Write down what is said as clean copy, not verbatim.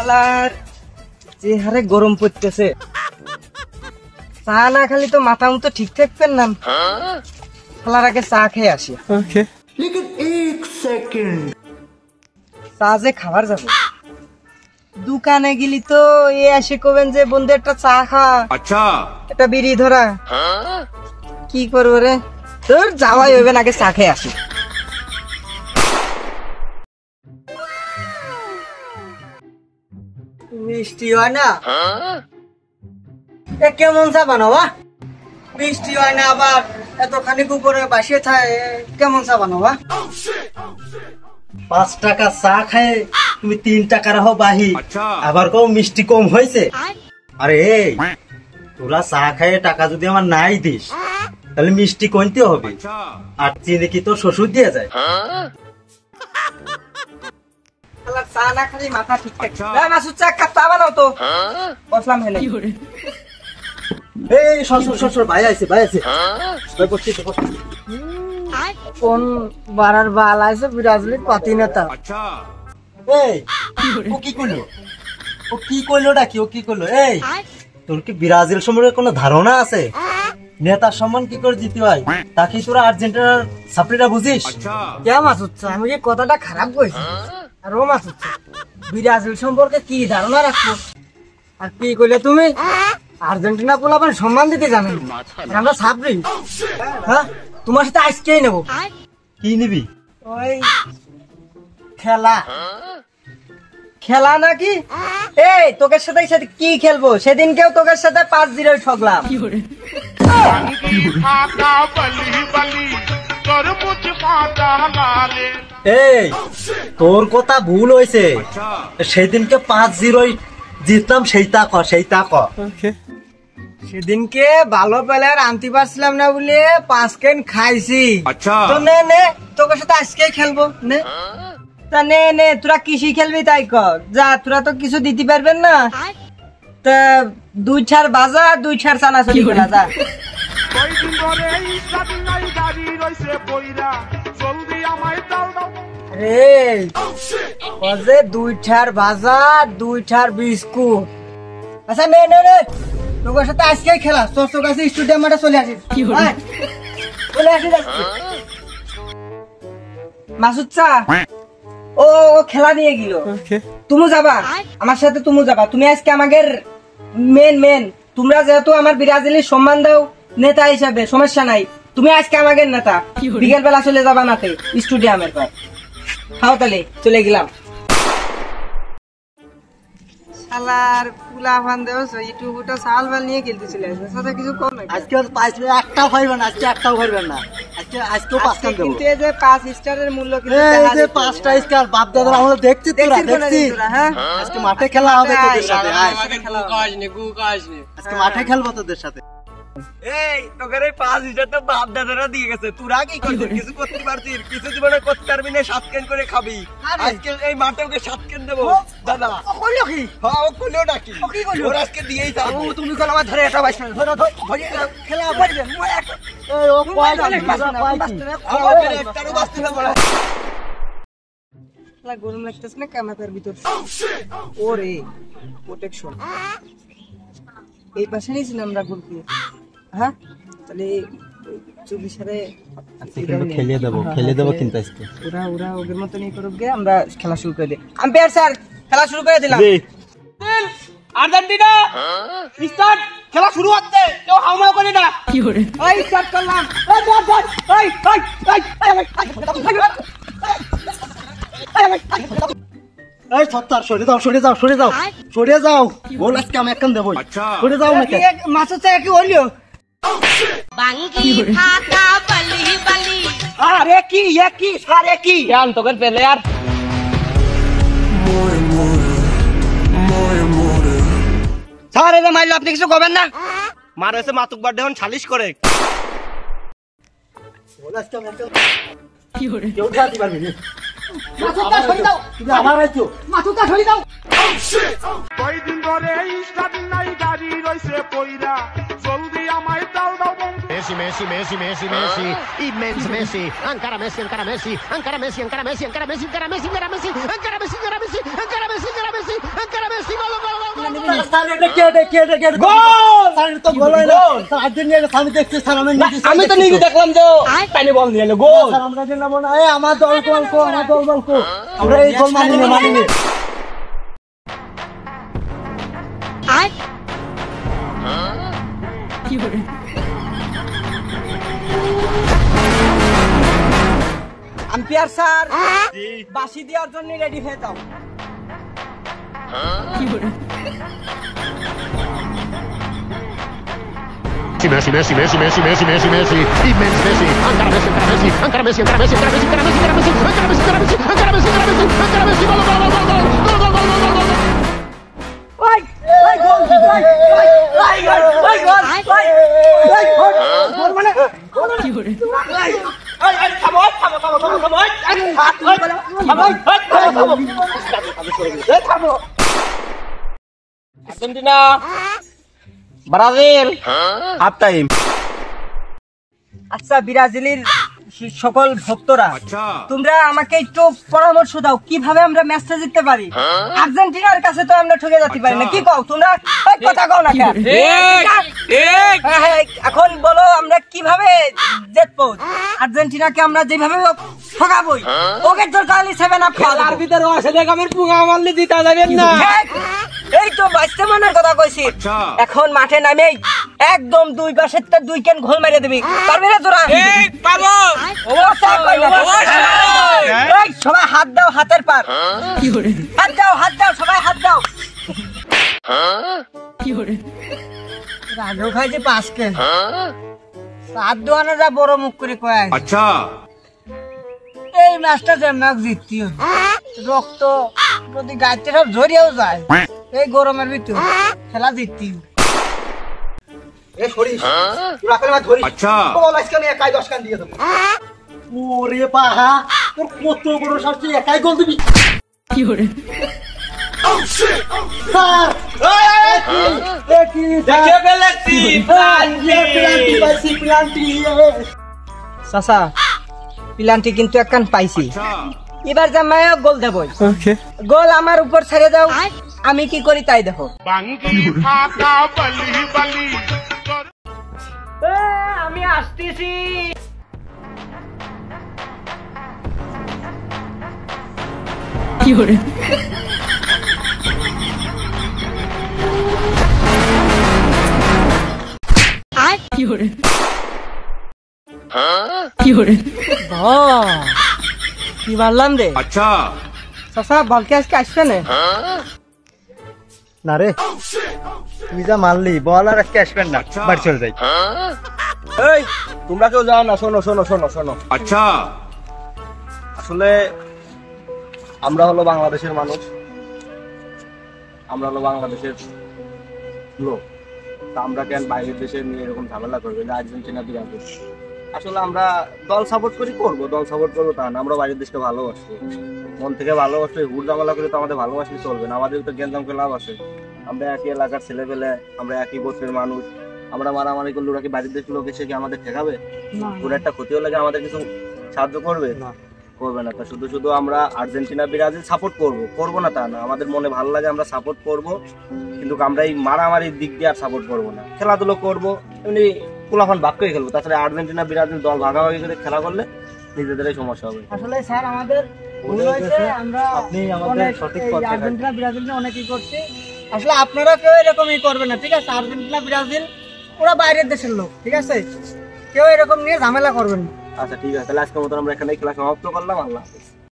শালার যে হারে গরম পড়তেছে, চা না খালি তো মাথা মতো ঠিক থাকবেন না। শালার আগে চা খেয়ে আসি। लेकिन एक सेकंड চা যে খাবার যাবো, দোকানে গেলি তো এ আসে কবেন যে বন্ধু একটা চা খা, अच्छा একটা বিড়ি ধরা। কি করবো রে, তোর যাওয়াই হইবে না, আগে চা খেয়ে আসি। মিষ্টি হয় না, কেমন চা বানাবা? মিষ্টি হয় না, আবার এতখানি উপরে বাসিয়ে থাকে, কেমন চা বানাবা? 5 টাকা চা খায় তুমি 3 টাকা রাখো বাহি, আবার কও মিষ্টি কম হয়েছে। আরে এই তোরা চা খায় টাকা যদি আমার নাই দিস তাহলে মিষ্টি কমতে হবে, আর চিনি কি তোর শ্বশুর দিয়ে যায়? চা না খালি মাথা ঠিক থাকে। মাসুদ চা কাপ চা বানাও তো, বসলাম হেলে। এই সর ভাই আছে ভাই বসছি তো বসছি। কোন বারার বাল আছে বিরাজলি পাতি নেতা। এই ও কি করলো, ও কি করলো ডাকি, ও কি করলো? এই তোর কি ব্রাজিল সম্পর্কে কোনো ধারণা আছে? নেতার সম্মান কি করে দিতে হয়, তাকে তোরা আর্জেন্টিনার সাপ্লিটা বুঝিস? কে মাসুদ চা, আমি কি কথাটা খারাপ কইছি? আর ও মাসুদ চা, বিরাজিল সম্পর্কে কি ধারণা রাখবো? আর কি কইলে তুমি? আর্জেন্টিনা পোলাপান সম্মান দিতে জানেন, আমরা সাবরি। হ্যাঁ, তোমার সাথে আজকেই নেবো। কি নিবি? ওই খেলা। খেলা নাকি? এই তোকের সাথে কি খেলবো? সেদিনকেও তোকের সাথে 5-0 ঠকলাম। এই তোর কথা ভুল হয়েছে, সেদিনকে 5-0 জিতলাম, সেইটা ক। সেদিনকে ভালো প্লেয়ার আনতে পারছিলাম না বলে 5 কেন খাইছি। তো নে তোকে সাথে আজকেই খেলবো। নে তা নে তোরা কিসি খেলবি তাই কর। যা, তোরা তো কিছু দিতে পারবেন না, তা 2-4 বাজা 2-4 চানা চলি খেলা। যা রে, 2-4 বাজা 2-4 বিস্কুট। আচ্ছা নে তোর সাথে আজকে খেলা। তোর কাছে স্টেডিয়াম মাঠে চলে আসিস, চলে আসিস। মাসুদ চা ও খেলা নিয়ে গেল, তুমি যাবা আমার সাথে, তুমি যাবা। তুমি আজকে আমাদের মেন। তোমরা যেহেতু আমার ব্রাজিলের সম্মান দাও নেতা হিসাবে, সমস্যা নাই, তুমি আজকে আমাদের নেতা। বিকেল বেলা চলে যাবা নাতে স্টেডিয়ামের পর। খাও তাহলে, চলে গেলাম। শালার পুলা ফান দেওছ, ইউটিউবটা সাল বাল নিয়ে খেলতেছিল, সাথে কিছু কম নাই। আজকে পাইলে একটাও খাইবেন না, আজকেও 5 টাকা দেবো। কিন্তু এই যে 5 স্টারের মূল্য কিন্তু এই যে 5টা স্টার বাপ দাদার আমরা দেখছি, তোরা দেখছি। হ্যাঁ, আজকে মাঠে খেলা হবে তোদের সাথে, আজকে মাঠে খেলবো তোদের সাথে। এই তোকে 5 লিটার তো বাপ দাদারা দিয়ে গেছে, তোরা কি করছিস? কিছু করতে পারছিস? কিছু জীবনে করতে পারবি না, 7 কেন করে খাবি। আজকে এই মাঠে ওকে 7 কেন দেবো দাদা। ও কইলো কি? হ্যাঁ ও কইলো নাকি? ও কি কইলো? ওরা আজকে দিয়েই যাবো। তুমি কল আমার ধরে এটা বাইছ না, ধরো খেলা পারবে। এই ও কয় কি? আমাদের একটারও বাঁচতে না বড়। শালা গরম লাগতেছে না কামাতের ভিতর। ওরে প্রোটেকশন এই পাশে নিয়েছিলাম আমরা গুলকি। হ্যাঁ তাহলে 24 সালে খেলিয়ে দেবো কিন্তু আজকে ওরা ওদের মতো নিয়ে করুক গে, আমরা খেলা শুরু করে দিই। আম্পায়ার স্যার খেলা শুরু করে দিলাম। আর্জেন্টিনা স্টার্ট, খেলা শুরু হচ্ছে, কেউ হাওমাও করে না। কি করে এই স্টার্ট করলাম। এই ছত্তার সরে যাও বল, আজকে আমি একখান দেবো। সরে যাও নাকি মাছের চা কি হইলো? আরে কি সারে কি জান তোকে পেলে আর স্যার এদের মাইলো আপনি কিছু করবেন না? মার হয়েছে মাতুকবার দেখুন সালিশ করে। কেউ খাওয়াতে পারবি না। মাথুটা সরি দাও, তুমি আমার রাজ্য, মাথুটা সরি দাও। কয়দিন ধরে স্টার্ট নাই, গাড়ি রইছে পয়রা, জলদি আমায় দাও বন্ধু। Messi, Messi, Messi, Messi, Messi, immens Messi, encara Messi, encara Messi, encara Messi, encara Messi, encara Messi, encara Messi, encara Messi, encara Messi, encara Messi, encara Messi, encara Messi, encara Messi, gol, gol, gol, gol. আমি তো নিজে দেখলাম যে পানি বল নিয়ে এলো গোল। আমার দল আমরা এই গোল মানিনি আম্পায়ার স্যার বাঁশি দেওয়ার জন্য রেডি হয়ে যাও। Messi, Messi, Messi, Messi, Messi, Messi, Messi, immens Messi, encara Messi, encara Messi, encara Messi, encara Messi, encara Messi, encara Messi, encara Messi, encara Messi, encara Messi, encara Messi, encara Messi, encara Messi, gol, gol, gol, gol, gol, gol, gol, gol, gol, gol. ওই ওই গোল ওই ওই গোল ওই গোল মানে কি করে এই থামো আর্জেন্টিনা ব্রাজিল হাফ টাইম। আচ্ছা ব্রাজিলের সকল ভক্তরা তোমরা আমাকে একটু পরামর্শ দাও কিভাবে আমরা ম্যাচটা জিততে পারি। আর্জেন্টিনার কাছে তো আমরা ঠকে যেতে পারি না, কি কও তোমরা? ওই কথা কও না কেন? হ্যাঁ, এখন বলো আমরা কিভাবে জিতবো? আর্জেন্টিনাকে আমরা যেভাবে ঠকাবই ওকে তো তাহলে 7 আপ খেলার ভিতরে আসে দেখ আমি পুঙ্গা মারলে জিতা যাবেন না। এই তো 22 মানের কথা কইছি। এখন মাঠে নামেই একদম দুই পাশের তা দুই কেন গোল মেরে দিবি, পারবি না তোরা? এই পারবো। এই সবাই হাত দাও, হাতের পার হাত দাও, হাত দাও, সবাই হাত দাও। রাঘব ভাই যে পাঁচকে হাত দোয়ানো যা বড় মুখ করে কয় আচ্ছা এই ম্যাচটা যে ম্যাচ জিততিও রক্ত যদি গাইতে সব ঝরিয়েও যায় এই গরমের ভিতর খেলা জিততিও। ওরে বাহা তোর কত বড় সাহস, তুই একাই গোল দিবি? চাচা প্লান্টি কিন্তু একখান পাইছি, এবার জামাইও গোল দেবো। গোল আমার উপর ছেড়ে দাও, আমি কি করি তাই দেখো। আমি আসতেছি। কি মারলাম রে? আচ্ছা চাচা বলকে আজকে আসবে না? না রে তুই যা মারলি বল আর আজকে আসবেন না, বাড়ি চলে যাই। এই তোমরা কেউ যাও না, শোনো শোনো শোনো শোনো। আচ্ছা আসলে আমরা হলো বাংলাদেশের মানুষ, আমরা হলো বাংলাদেশের লোক, তা আমরা কেন বাইরের দেশে নিয়ে এরকম ঝামেলা করবো? আর্জেন্টিনা বিরাট আসলে আমরা দল সাপোর্ট করি, করবো দল সাপোর্ট করবো তা না, আমরা বাইরের দেশকে ভালোবাসি, মন থেকে ভালোবাসি। হুড় ঝামেলা করে তো আমাদের ভালোবাসলে চলবে না, আমাদের তো গেঞ্জাম করে লাভ আছে। আমরা একই এলাকার ছেলে পেলে, আমরা একই গোত্রের মানুষ, আমরা মারামারি করলে ওরা কি বাইরের দেশের লোক এসে কি আমাদের ঠেকাবে? পুরো একটা ক্ষতি হলে আমাদের কিছু সাহায্য করবে? করবে না। তা শুধু শুধু আমরা আর্জেন্টিনা ব্রাজিল সাপোর্ট করবো না তা না, আমাদের মনে ভালো লাগে আমরা সাপোর্ট করবো, কিন্তু আমরা এই মারামারির দিক দিয়ে আর সাপোর্ট করবো না। খেলাধুলো করবো এমনি কোলাফান ভাগ করে খেলবো, তাছাড়া আর্জেন্টিনা ব্রাজিল দল ভাগাভাগি করে খেলা করলে নিজেদেরই সমস্যা হবে। আসলে স্যার আমাদের ভুল হয়েছে, আমরা আপনি আমাদের সঠিক পথে আর্জেন্টিনা ব্রাজিল নিয়ে অনেকই করছি। আসলে আপনারা কেউ এরকমই করবেন না, ঠিক আছে? আর্জেন্টিনা ব্রাজিল ওরা বাইরের দেশের লোক, ঠিক আছে? কেউ এরকম নিয়ে ঝামেলা করবেন না। আচ্ছা ঠিক আছে, তাহলে আজকের মতো আমরা এখানে খেলা সমাপ্ত করলাম। আল্লাহ হাফেজ।